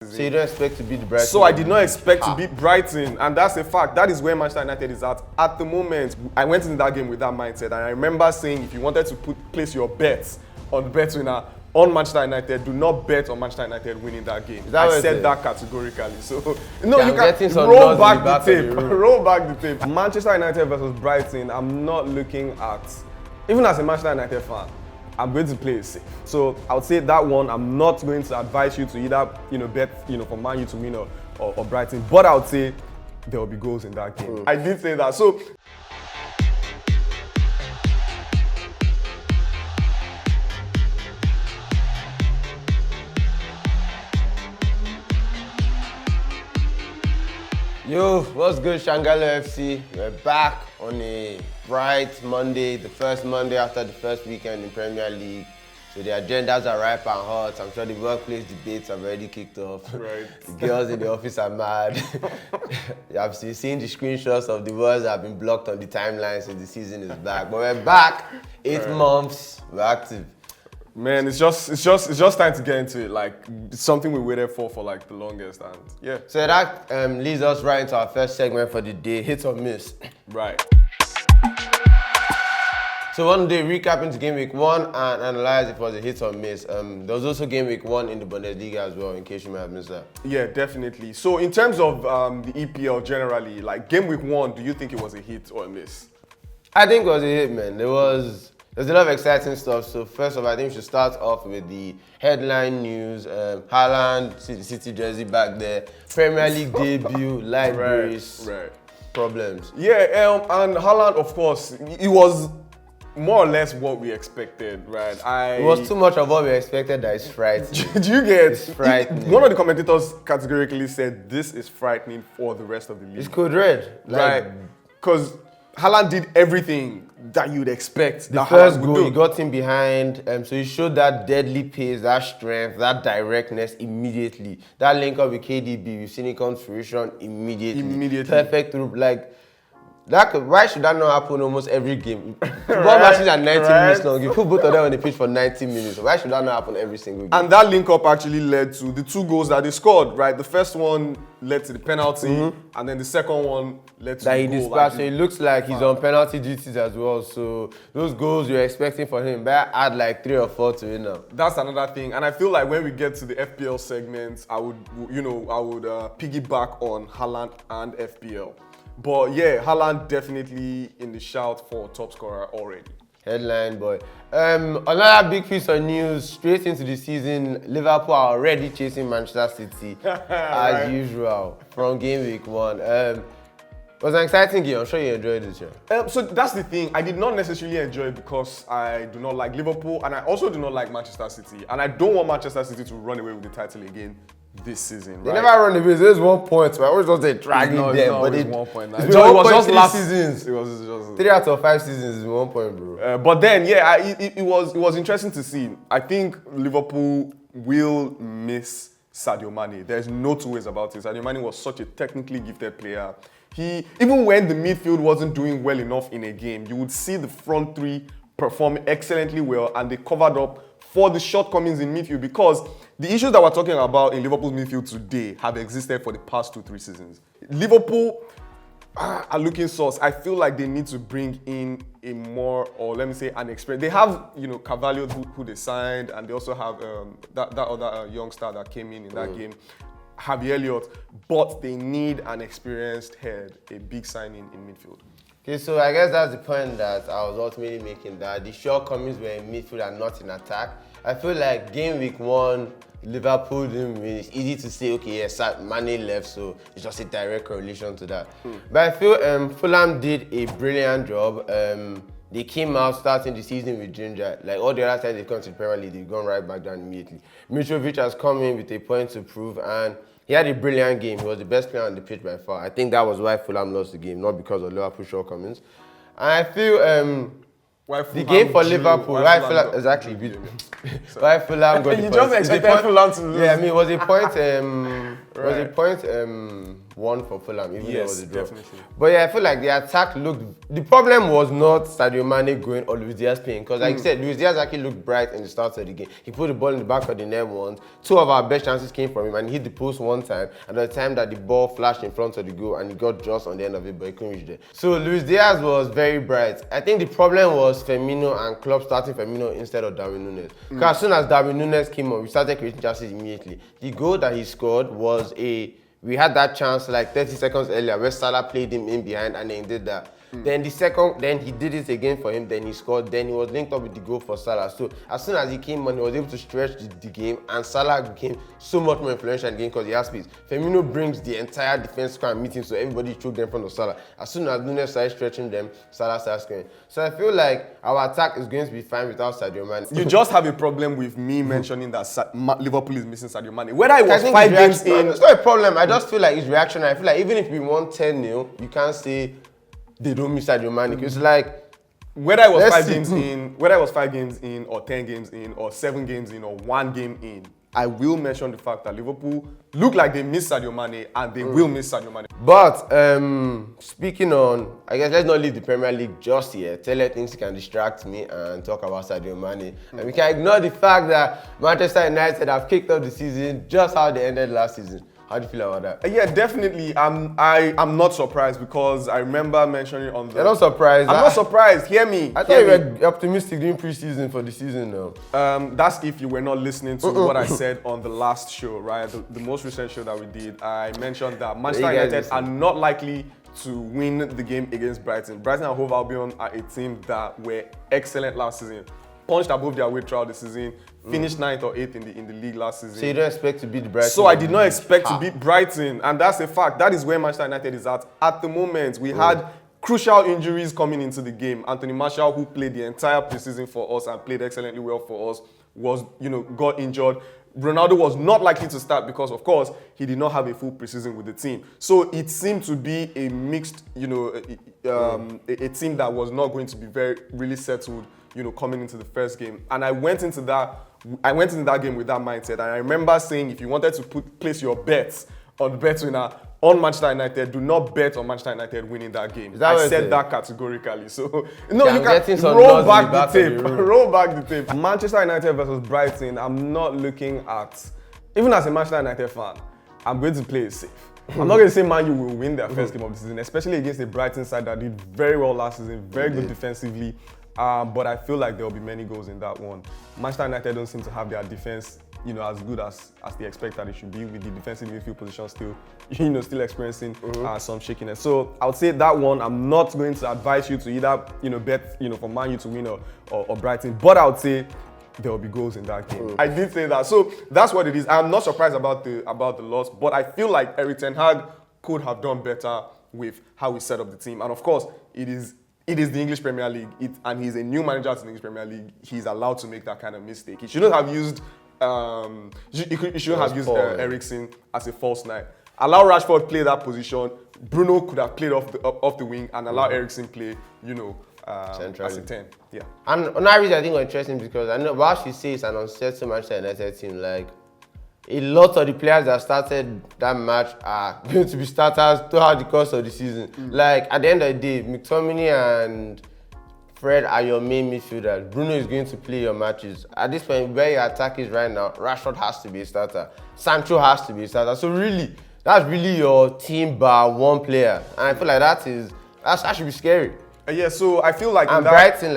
So you don't expect to beat Brighton? So I did not expect to beat Brighton, and that's a fact. That is where Manchester United is at. At the moment, I went into that game with that mindset, and I remember saying, if you wanted to place your bets on the bet winner on Manchester United, do not bet on Manchester United winning that game. I said that categorically. So no, you can roll back the tape. Roll back the tape. Manchester United versus Brighton. I'm not looking at, even as a Manchester United fan, I'm going to play it safe. So I would say that one, I'm not going to advise you to either, bet, for Man U to win or Brighton. But I would say there will be goals in that game. I did say that. So Yo, what's good, Sangalooo FC? We're back on a bright Monday, the first Monday after the first weekend in Premier League. So the agendas are ripe and hot. I'm sure the workplace debates have already kicked off. Right. The girls in the office are mad. I've seen the screenshots of the words that have been blocked on the timeline since the season is back. But we're back, 8 months, we're active. Man, it's just time to get into it. Like, it's something we waited for like the longest, and yeah. So that leads us right into our first segment for the day, hit or miss. Right. So one day, recapping to game week 1 and analyze if it was a hit or miss. There was also game week 1 in the Bundesliga as well, in case you might have missed that. Yeah, definitely. So in terms of the EPL generally, like game week 1, do you think it was a hit or a miss? I think it was a hit, man. There's a lot of exciting stuff. So first of all, I think we should start off with the headline news. Haaland, City jersey back there. Premier League debut, light race, problems. Yeah, and Haaland, of course, it was more or less what we expected, right? It was too much of what we expected that is frightening. Do you get? It's frightening. One of the commentators categorically said this is frightening for the rest of the league. It's code red. Right. Because Haaland did everything that you'd expect. The first goal, he got him behind, so he showed that deadly pace, that strength, that directness immediately. That link up with KDB, we've seen it come to fruition immediately. Perfect through, why should that not happen almost every game? Football matches are 90 minutes long. You put both of them on the pitch for 90 minutes. Why should that not happen every single game? And that link up actually led to the 2 goals that they scored, right? The first one led to the penalty, and then the second one led to the goal. So it looks like he's on penalty duties as well. So those goals you're expecting for him, but add like 3 or 4 to it now. That's another thing. And I feel like when we get to the FPL segment, I would piggyback on Haaland and FPL. But yeah, Haaland definitely in the shout for top scorer already. Headline boy. Another big piece of news straight into the season. Liverpool are already chasing Manchester City as usual from game week 1. It was an exciting game. I'm sure you enjoyed it. So that's the thing. I did not necessarily enjoy it because I do not like Liverpool, and I also do not like Manchester City, and I don't want Manchester City to run away with the title again this season. They never run away. There's 1 point. So I always just say dragging them, but it's 1 point. It was just last seasons. It was just 3 out of 5 seasons is 1 point, bro. But then, yeah, it was interesting to see. I think Liverpool will miss Sadio Mane. There's no 2 ways about it. Sadio Mane was such a technically gifted player. Even when the midfield wasn't doing well enough in a game, you would see the front 3 perform excellently well, and they covered up for the shortcomings in midfield, because the issues that we're talking about in Liverpool's midfield today have existed for the past 2-3 seasons. Liverpool are looking source. I feel like they need to bring in a more, or let me say, an experience. They have, Carvalho who they signed, and they also have that other young star that came in that game, Harvey Elliott, but they need an experienced head, a big signing in midfield. Okay, so I guess that's the point that I was ultimately making, that the shortcomings were in midfield and not in attack. I feel like game week 1, Liverpool didn't win. It's easy to say, okay, yes, Mane left, so it's just a direct correlation to that. But I feel Fulham did a brilliant job. They came out starting the season with ginger. Like all the other times they've come to the Premier League, they've gone right back down immediately. Mitrovic has come in with a point to prove, and he had a brilliant game. He was the best player on the pitch by far. I think that was why Fulham lost the game, not because of Liverpool shortcomings. And I feel Why The game for Liverpool, why Fulham exactly why Fulham got the You point. just expected Fulham to lose. Yeah, I mean, it was a point. Was a point one for Fulham, even though it was a draw. Definitely. But yeah, I feel like the attack looked. The problem was not Sadio Mane going or Luis Diaz playing, because like you said, Luis Diaz actually looked bright in the start of the game. He put the ball in the back of the net once. 2 of our best chances came from him, and he hit the post one time. And the time that the ball flashed in front of the goal, and he got just on the end of it, but he couldn't reach there. So Luis Diaz was very bright. I think the problem was Firmino and Klopp starting Firmino instead of Darwin Núñez. Because as soon as Darwin Núñez came on, we started creating chances immediately. The goal that he scored was we had that chance like 30 seconds earlier where Salah played him in behind and then he did that. Then then he did it again for him, then he scored, then he was linked up with the goal for Salah. So as soon as he came on, he was able to stretch the game, and Salah became so much more influential in the game because he has speed. Firmino brings the entire defense squad and meeting, so everybody choked in front of Salah. As soon as Núñez started stretching them, Salah started scoring. So I feel like our attack is going to be fine without Sadio Mane. You just have a problem with me mentioning that Liverpool is missing Sadio Mane. Whether it was 5 games in... It's not a problem. I just feel like it's reactionary. I feel like even if we won 10-0, you can't say they don't miss Sadio Mane. It's like... Whether it was 5 games in, whether it was 5 games in, or 10 games in, or 7 games in, or 1 game in, I will mention the fact that Liverpool look like they miss Sadio Mane, and they will miss Sadio Mane. But speaking on, I guess let's not leave the Premier League just yet. Tell her things can distract me and talk about Sadio Mane. And we can ignore the fact that Manchester United have kicked off the season just how they ended last season. How do you feel about that? Yeah, definitely. I'm not surprised, because I remember mentioning on the... You're not surprised? I'm not surprised. Hear me. I thought you were optimistic during preseason for the season now. That's if you were not listening to what I said on the last show, right? The most recent show that we did. I mentioned that Manchester United are not likely to win the game against Brighton. Brighton and Hove Albion are a team that were excellent last season. Punched above their weight throughout the season, finished 9th or 8th in the league last season. So you don't expect to beat Brighton? So I did not expect to beat Brighton, and that's a fact. That is where Manchester United is at the moment. We had crucial injuries coming into the game. Anthony Martial, who played the entire preseason for us and played excellently well for us, got injured. Ronaldo was not likely to start because, of course, he did not have a full preseason with the team. So it seemed to be a mixed, a team that was not going to be really settled, coming into the first game. And I went into that game with that mindset. And I remember saying, if you wanted to place your bets on the bet winner on Manchester United, do not bet on Manchester United winning that game. I said that categorically. So no, you can roll back the tape. Roll back the tape. Manchester United versus Brighton. I'm not looking at, even as a Manchester United fan, I'm going to play it safe. I'm not going to say Man U will win their first game of the season, especially against a Brighton side that did very well last season, very good defensively. But I feel like there will be many goals in that one. Manchester United don't seem to have their defense, as good as they expect that it should be, with the defensive midfield position still experiencing some shakiness. So I would say that one, I'm not going to advise you to either, bet, for Man U to win or Brighton. But I would say there will be goals in that game. I did say that. So that's what it is. I'm not surprised about the loss, but I feel like Erik ten Hag could have done better with how he set up the team. And of course, it is the English Premier League, and he's a new manager to the English Premier League. He's allowed to make that kind of mistake. He shouldn't have used Eriksen as a false nine. Allow Rashford play that position. Bruno could have played off the wing and allow Eriksen play, as a 10. Yeah. And on average, I think it's interesting because I know while she says an uncertain Manchester United team, like a lot of the players that started that match are going to be starters throughout the course of the season. Like at the end of the day, McTominay and Fred are your main midfielders. Bruno is going to play your matches. At this point, where your attack is right now, Rashford has to be a starter. Sancho has to be a starter. So really, that's really your team bar one player. And I feel like that should be scary. Yeah, so I feel like... And Brighton,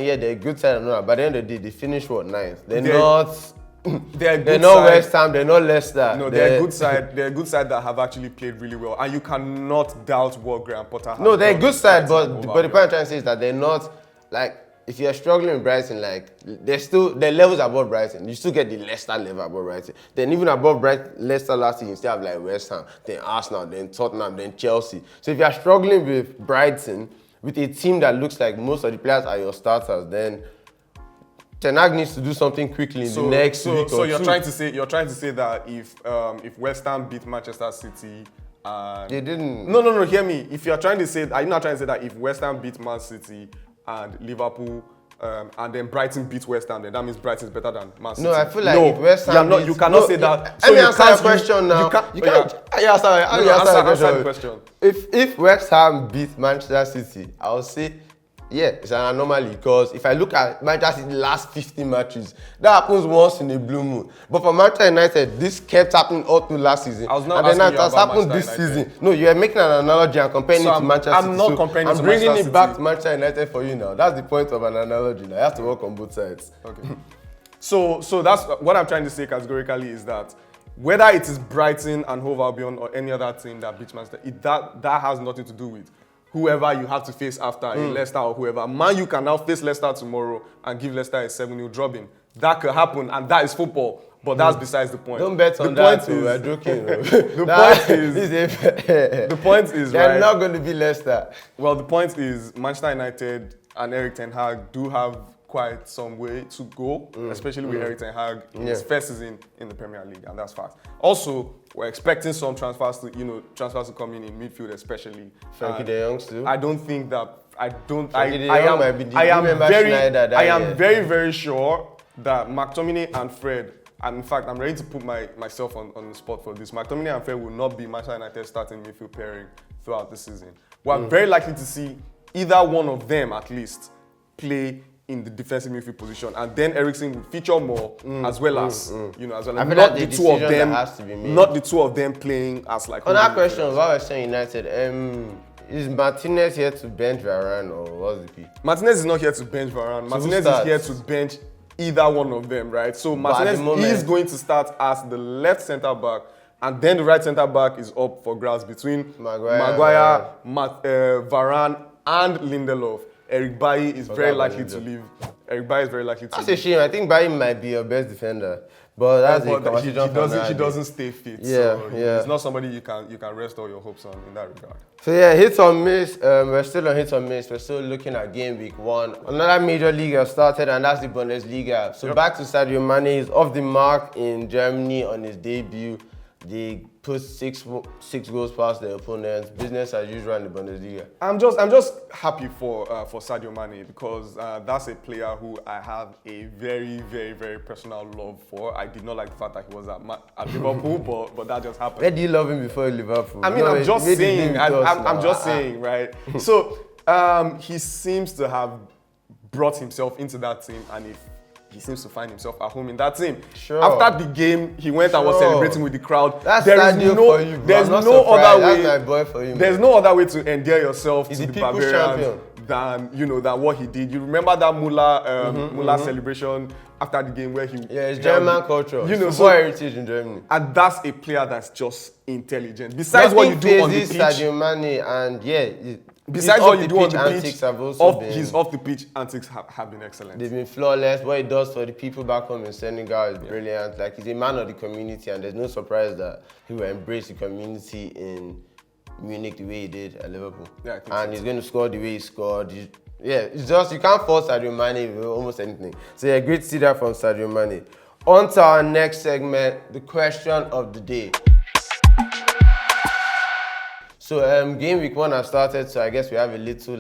yeah, they're a good side and all that. But at the end of the day, they finished, 9th? They're not West Ham, they're not Leicester. No, they're a good side. They're a good side that have actually played really well. And you cannot doubt what Graham Potter has done. No, they're a good side, but the point I'm trying to say is that they're not, like, if you're struggling with Brighton, like, they're levels above Brighton. You still get the Leicester level above Brighton. Then even above Leicester last season, you still have, like, West Ham, then Arsenal, then Tottenham, then Chelsea. So if you're struggling with Brighton, with a team that looks like most of the players are your starters, then Ten Hag needs to do something quickly in the next week or two. So you're trying to say that if West Ham beat Manchester City and they didn't. No, hear me. If you're trying to say, are you not trying to say that if West Ham beat Man City and Liverpool. And then Brighton beat West Ham, then that means Brighton is better than Man City. No, I feel like if West Ham you cannot say that. Let me answer your question now. You can't answer the question. If West Ham beat Manchester City, I'll say, yeah, it's an anomaly because if I look at Manchester City's last 15 matches, that happens once in a blue moon. But for Manchester United, this kept happening all through last season. I was not and then asking it has happened this season. No, you're making an analogy and comparing it to Manchester City. I'm not comparing it to Manchester City. I'm bringing it back to Manchester United for you now. That's the point of an analogy. Now you have to work on both sides. Okay. So that's what I'm trying to say categorically is that whether it is Brighton and Hove Albion or any other team that beats Manchester, that has nothing to do with whoever you have to face after, in Leicester or whoever. Man, you can now face Leicester tomorrow and give Leicester a 7-0 drubbing. That could happen, and that is football. But that's besides the point. Don't bet on that, we're joking. The point is, they're right, not going to be Leicester. Well, the point is Manchester United and Erik ten Hag do have quite some way to go, especially with Erik ten Hag in his first season in the Premier League, and that's fact. Also, we're expecting some transfers to come in midfield, especially. Frankie de Jong too. I don't think that. I am very, very sure that McTominay and Fred. And in fact, I'm ready to put myself on the spot for this. McTominay and Fred will not be Manchester United starting midfield pairing throughout the season. We're very likely to see either one of them at least play in the defensive midfield position, and then Eriksen will feature more as well as not the two of them. Not the two of them playing as like. On that question, while we're saying United, is Martinez here to bench Varane or what's the P? Martinez is not here to bench Varane. Martinez is here to bench either one of them, right? So Martinez is going to start as the left centre back, and then the right centre back is up for grabs between Maguire, Varane, and Lindelof. Eric Bailly is very likely to leave. Eric Bailly is very likely to leave. That's a shame. I think Bailly might be your best defender. But that's he doesn't stay fit. Yeah, so he's not somebody you can rest all your hopes on in that regard. So yeah, hits or miss. We're still on hits or miss. We're still looking at game week 1. Another major league has started, and that's the Bundesliga. So back to Sadio Mane. He's off the mark in Germany on his debut. They put six goals past their opponents. Business as usual in the Bundesliga. I'm just happy for Sadio Mane because that's a player who I have a very, very, very personal love for. I did not like the fact that he was at Liverpool, but that just happened. Where do you love him before Liverpool? I mean, I'm just saying, right? So he seems to have brought himself into that team, and he seems to find himself at home in that team. Sure. After the game, he went and was celebrating with the crowd. That's Sadio for you, bro. There's no other way. That's my boy for you. There's no other way to endear yourself He's to the people's Barbarians than what he did. You remember that Muller celebration after the game where he it's German culture. So heritage in Germany. And that's a player that's just intelligent. Besides what you do on the pitch, Sadio Mane and besides what you do on the pitch, his off the pitch antics have been excellent. They've been flawless. What he does for the people back home in Senegal is brilliant. Like, he's a man of the community, and there's no surprise that he will embrace the community in Munich the way he did at Liverpool. Yeah, I think and he's going to score the way he scored. It's just, you can't fault Sadio Mane with almost anything. So yeah, great to see that from Sadio Mane. On to our next segment, the question of the day. So game week 1 has started, so I guess we have a little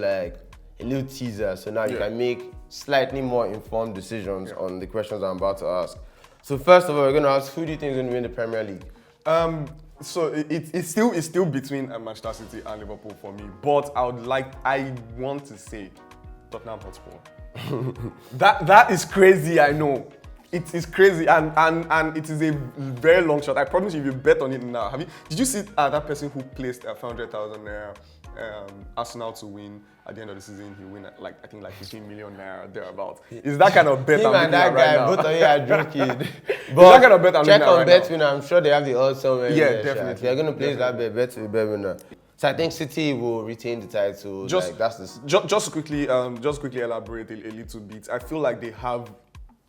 teaser. So now you can make slightly more informed decisions on the questions I'm about to ask. So first of all, we're going to ask, who do you think is going to win the Premier League? So it's still between Manchester City and Liverpool for me, but I want to say Tottenham Hotspur. that is crazy, I know. It is crazy, and it is a very long shot. I promise you, if you bet on it now, did you see that person who placed 500,000 naira Arsenal to win at the end of the season? He win I think 15 million naira thereabouts. Is that kind of bet I'm looking at right now? Both of you are joking. But that kind of bet I'm check looking on at bet right now. I'm sure they have the odds somewhere. Yeah, definitely. If you're going to place that bet to the bet winner. So I think City will retain the title. Just to quickly elaborate a little bit. I feel like they have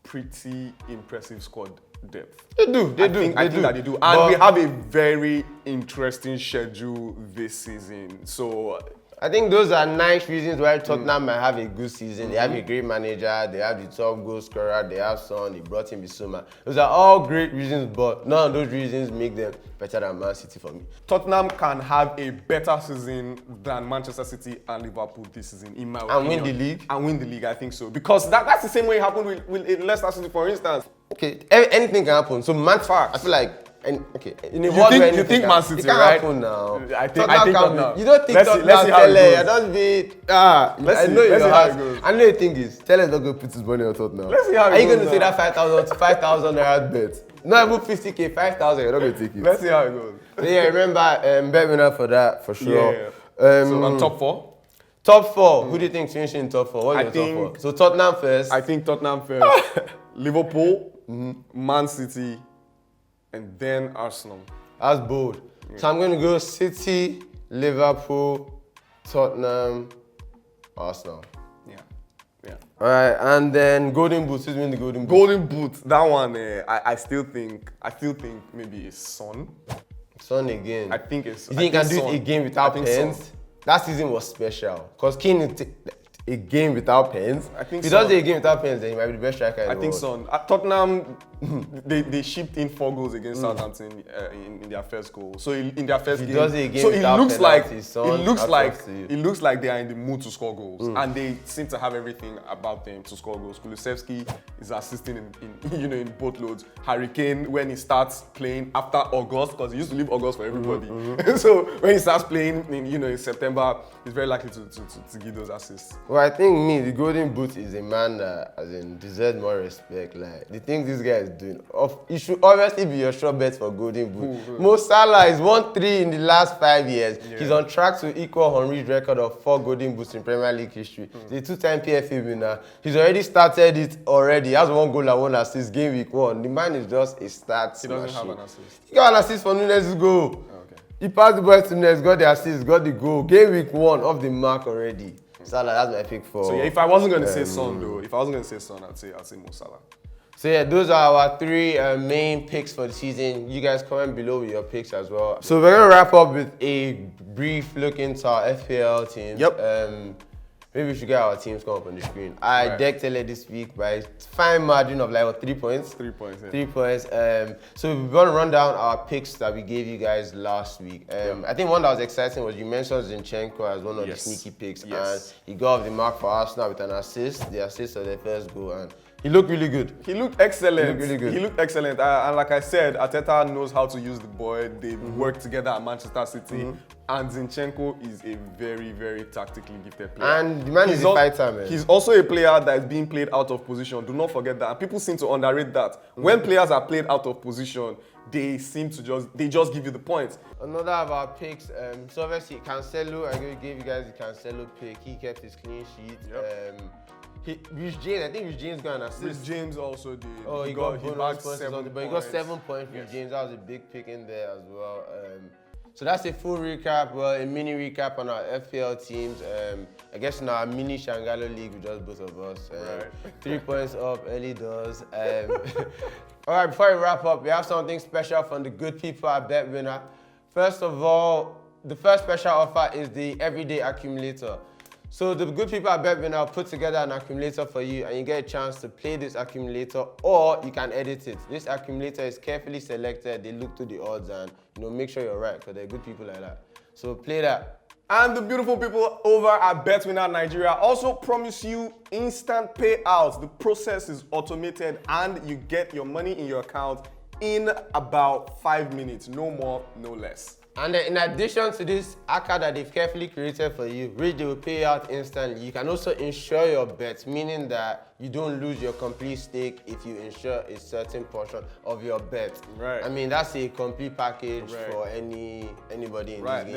pretty impressive squad depth. They do. I think that they do. And we have a very interesting schedule this season. So I think those are nice reasons why Tottenham might have a good season. They have a great manager, they have the top goal scorer, they have Son, they brought in Bissouma. Those are all great reasons, but none of those reasons make them better than Man City for me. Tottenham can have a better season than Manchester City and Liverpool this season, in my opinion. And win the league? And win the league, I think so. Because that's the same way it happened with Leicester City, for instance. Okay, anything can happen. So Man Facts, I feel like, in a world where you think Man City, it can't right? happen now. I think Tottenham. You don't think let's see Tottenham how it Tele, goes. don't be. Let's see how it goes. I know the thing is, Tele's not going to put his money on Tottenham. Let's see how it Are you goes going to say that 5,000 naira bet? Not even 50k, 5,000. You're not going to take it. Let's see how it goes. So yeah, remember bet winner for that for sure. Yeah. So I'm top 4. Top 4. Who do you think's finishing in top 4? What's your top 4? So Tottenham first. I think Tottenham first. Liverpool, Man City, and then Arsenal. That's bold. Yeah. So I'm going to go City, Liverpool, Tottenham, Arsenal. Yeah. All right, and then Golden Boot. Who's winning the Golden Boot? Golden Boot. That one, I still think maybe it's Son. Son again. I think it's. You think you can do it again without pens? Son. That season was special because Kane is a game without pens. I think if he does a game without pens, then he might be the best striker in the world. I think Son. At Tottenham, they shipped in 4 goals against Southampton in their first goal. So in their first game, does it again so it looks penalties, like they are in the mood to score goals, and they seem to have everything about them to score goals. Kulusevski is assisting in boatloads. Harry Kane, when he starts playing after August, because he used to leave August for everybody. So when he starts playing in September, he's very likely to give those assists. Well, I think the Golden Boot is a man that deserves more respect. Like the things this guy is doing, it should obviously be your sure bet for Golden Boot. Mo Salah is 1-3 in the last 5 years. Yeah. He's on track to equal Henry's record of 4 Golden Boots in Premier League history. The 2-time PFA winner. He's already started it already. He has 1 goal and 1 assist game week 1. The man is just a stats He doesn't machine. have an assist. He got an assist for Nunes' goal. Okay. He passed the ball to Nunes, got the assist, got the goal. Game week 1 off the mark already. Salah, that's my pick for. So yeah, if I wasn't going to say Son though, I'd say Mo Salah. So yeah, those are our 3 main picks for the season. You guys comment below with your picks as well. So we're gonna wrap up with a brief look into our FPL teams. Yep. Maybe we should get our teams come up on the screen. I decked Tele this week by a fine margin of like 3 points. 3 points. Yeah. 3 points. So we're gonna run down our picks that we gave you guys last week. I think one that was exciting was you mentioned Zinchenko as one of the sneaky picks, and he got off the mark for Arsenal with an assist. The assist of their first goal, and he looked really good. He looked excellent. He looked really good. He looked excellent. And like I said, Arteta knows how to use the boy. They work together at Manchester City. And Zinchenko is a very, very tactically gifted player. And the man is a fighter, man. He's also a player that is being played out of position. Do not forget that. And people seem to underrate that. When players are played out of position, they seem to just give you the points. Another of our picks, so obviously Cancelo, I gave you guys the Cancelo pick. He kept his clean sheet. Rich James, I think Rich James got an assist. Rich James also did. Oh, he got bonus points, 7 points. but he got 7 points. Rich James, that was a big pick in there as well. So that's a full recap, a mini recap on our FPL teams. I guess in our mini Sangalooo league with just both of us. 3 points up, early doors. All right, before we wrap up, we have something special from the good people at Bet Winner. First of all, the first special offer is the Everyday Accumulator. So the good people at Bet Winner put together an accumulator for you, and you get a chance to play this accumulator, or you can edit it. This accumulator is carefully selected. They look to the odds and make sure you're right, because they're good people like that. So play that. And the beautiful people over at BetWinner Nigeria also promise you instant payouts. The process is automated and you get your money in your account in about 5 minutes. No more, no less. And then in addition to this account that they've carefully created for you, which they will pay out instantly, you can also insure your bets, meaning that you don't lose your complete stake if you insure a certain portion of your bet. Right. I mean, that's a complete package for anybody in this game.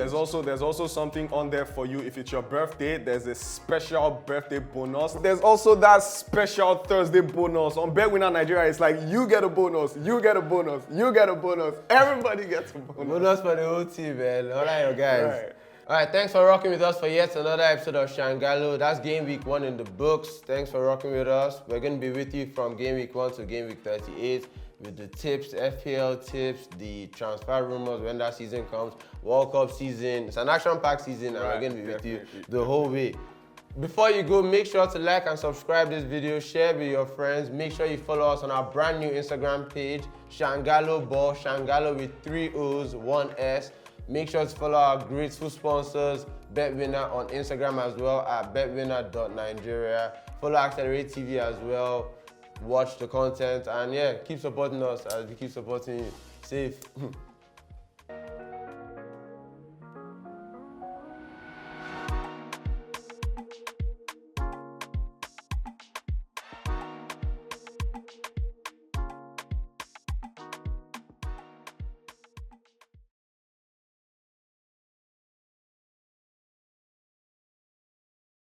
There's also something on there for you. If it's your birthday, there's a special birthday bonus. There's also that special Thursday bonus. On BetWinner Nigeria, it's like you get a bonus, you get a bonus, you get a bonus. Everybody gets a bonus. Bonus for the whole team, man. All right, guys. Right. All right, thanks for rocking with us for yet another episode of Sangalooo. That's game week 1 in the books. Thanks for rocking with us. We're going to be with you from game week 1 to game week 38. with the tips, FPL tips, the transfer rumors when that season comes, World Cup season. It's an action-packed season, and we're going to be with you the whole way. Before you go, make sure to like and subscribe this video, share with your friends. Make sure you follow us on our brand new Instagram page, Sangalooo Ball, Sangalooo with 3 O's, 1 S. Make sure to follow our grateful sponsors, BetWinner on Instagram as well at betwinner.nigeria. Follow Accelerate TV as well. Watch the content and yeah, keep supporting us as we keep supporting you. Safe.